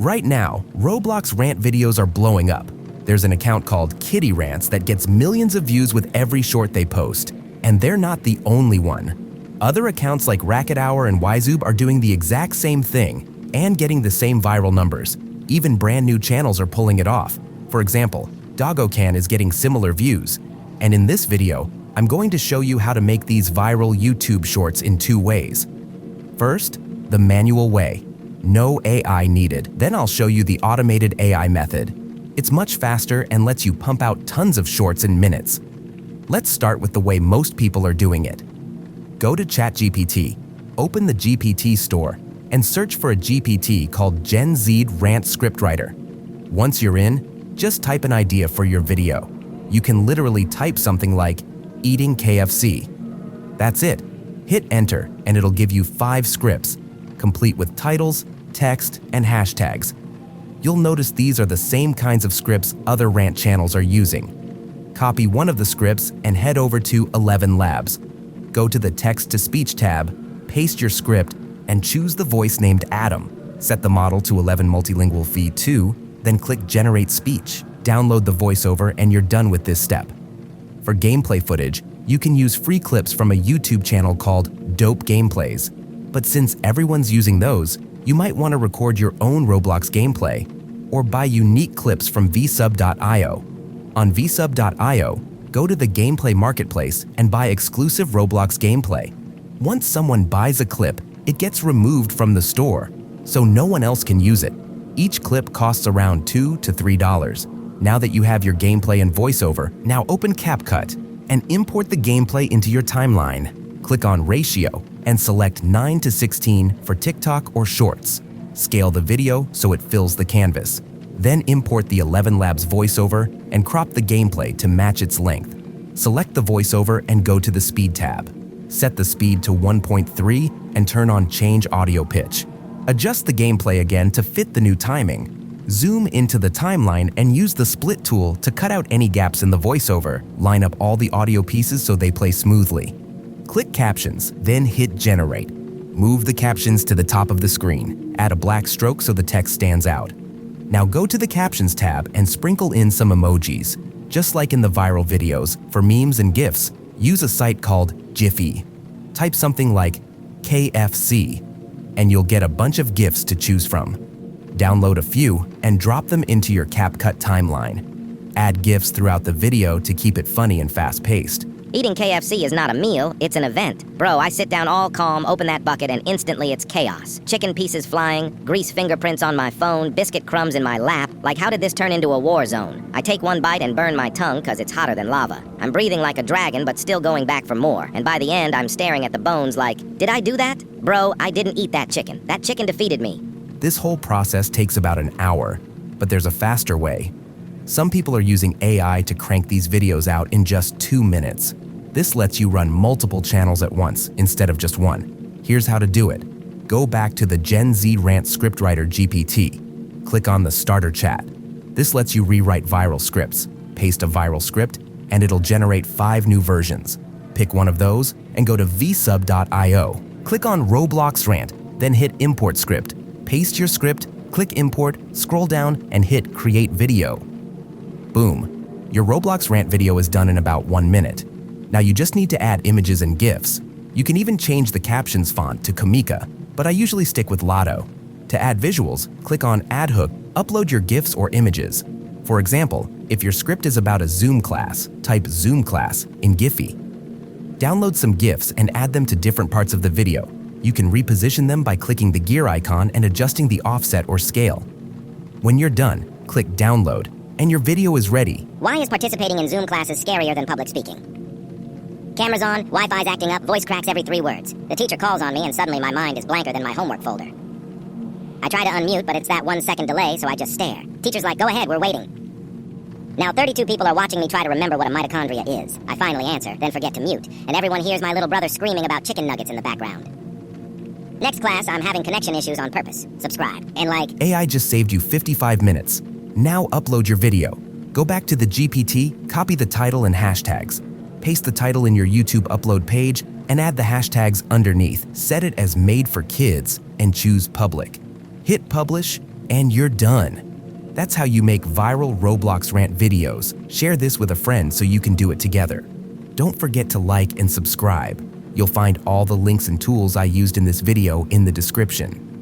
Right now, Roblox Rant videos are blowing up. There's an account called Kitty Rants that gets millions of views with every short they post. And they're not the only one. Other accounts like Racket Hour and Yzoob are doing the exact same thing and getting the same viral numbers. Even brand new channels are pulling it off. For example, DoggoCan is getting similar views. And in this video, I'm going to show you how to make these viral YouTube shorts in 2 ways. First, the manual way. No AI needed. Then I'll show you the automated AI method. It's much faster and lets you pump out tons of shorts in minutes. Let's start with the way most people are doing it. Go to ChatGPT, open the GPT store, and search for a GPT called GenZ Rant Scriptwriter. Once you're in, just type an idea for your video. You can literally type something like, eating KFC. That's it. Hit enter and it'll give you 5 scripts, complete with titles, text, and hashtags. You'll notice these are the same kinds of scripts other rant channels are using. Copy one of the scripts and head over to ElevenLabs. Go to the text-to-speech tab, paste your script, and choose the voice named Adam. Set the model to 11 multilingual fee 2, then click Generate Speech. Download the voiceover and you're done with this step. For gameplay footage, you can use free clips from a YouTube channel called Dope Gameplays. But since everyone's using those, you might want to record your own Roblox gameplay or buy unique clips from vsub.io. On vsub.io, go to the gameplay marketplace and buy exclusive Roblox gameplay. Once someone buys a clip, it gets removed from the store, so no one else can use it. Each clip costs around $2 to $3. Now that you have your gameplay and voiceover, now open CapCut and import the gameplay into your timeline. Click on Ratio and select 9:16 for TikTok or Shorts. Scale the video so it fills the canvas. Then import the ElevenLabs voiceover and crop the gameplay to match its length. Select the voiceover and go to the Speed tab. Set the speed to 1.3 and turn on Change Audio Pitch. Adjust the gameplay again to fit the new timing. Zoom into the timeline and use the split tool to cut out any gaps in the voiceover. Line up all the audio pieces so they play smoothly. Click Captions, then hit Generate. Move the captions to the top of the screen. Add a black stroke so the text stands out. Now go to the Captions tab and sprinkle in some emojis. Just like in the viral videos, for memes and GIFs, use a site called Giphy. Type something like KFC, and you'll get a bunch of GIFs to choose from. Download a few and drop them into your CapCut timeline. Add GIFs throughout the video to keep it funny and fast-paced. Eating KFC is not a meal, it's an event. Bro, I sit down all calm, open that bucket, and instantly it's chaos. Chicken pieces flying, grease fingerprints on my phone, biscuit crumbs in my lap. Like, how did this turn into a war zone? I take one bite and burn my tongue because it's hotter than lava. I'm breathing like a dragon, but still going back for more. And by the end, I'm staring at the bones like, did I do that? Bro, I didn't eat that chicken. That chicken defeated me. This whole process takes about an hour, but there's a faster way. Some people are using AI to crank these videos out in just 2 minutes. This lets you run multiple channels at once instead of just one. Here's how to do it. Go back to the GenZ Rant Scriptwriter GPT. Click on the Starter Chat. This lets you rewrite viral scripts. Paste a viral script, and it'll generate 5 new versions. Pick one of those and go to vsub.io. Click on Roblox Rant, then hit Import Script. Paste your script, click Import, scroll down, and hit Create Video. Boom. Your Roblox Rant video is done in about 1 minute. Now you just need to add images and GIFs. You can even change the captions font to Kamika, but I usually stick with Lotto. To add visuals, click on Add Hook, upload your GIFs or images. For example, if your script is about a Zoom class, type Zoom class in Giphy. Download some GIFs and add them to different parts of the video. You can reposition them by clicking the gear icon and adjusting the offset or scale. When you're done, click Download, and your video is ready. Why is participating in Zoom classes scarier than public speaking? Camera's on, Wi-Fi's acting up, voice cracks every 3 words. The teacher calls on me and suddenly my mind is blanker than my homework folder. I try to unmute, but it's that 1-second delay, so I just stare. Teacher's like, go ahead, we're waiting. Now 32 people are watching me try to remember what a mitochondria is. I finally answer, then forget to mute, and everyone hears my little brother screaming about chicken nuggets in the background. Next class, I'm having connection issues on purpose. Subscribe. And like... AI just saved you 55 minutes. Now upload your video. Go back to the GPT, copy the title and hashtags. Paste the title in your YouTube upload page and add the hashtags underneath. Set it as Made for Kids and choose Public. Hit Publish and you're done. That's how you make viral Roblox Rant videos. Share this with a friend so you can do it together. Don't forget to like and subscribe. You'll find all the links and tools I used in this video in the description.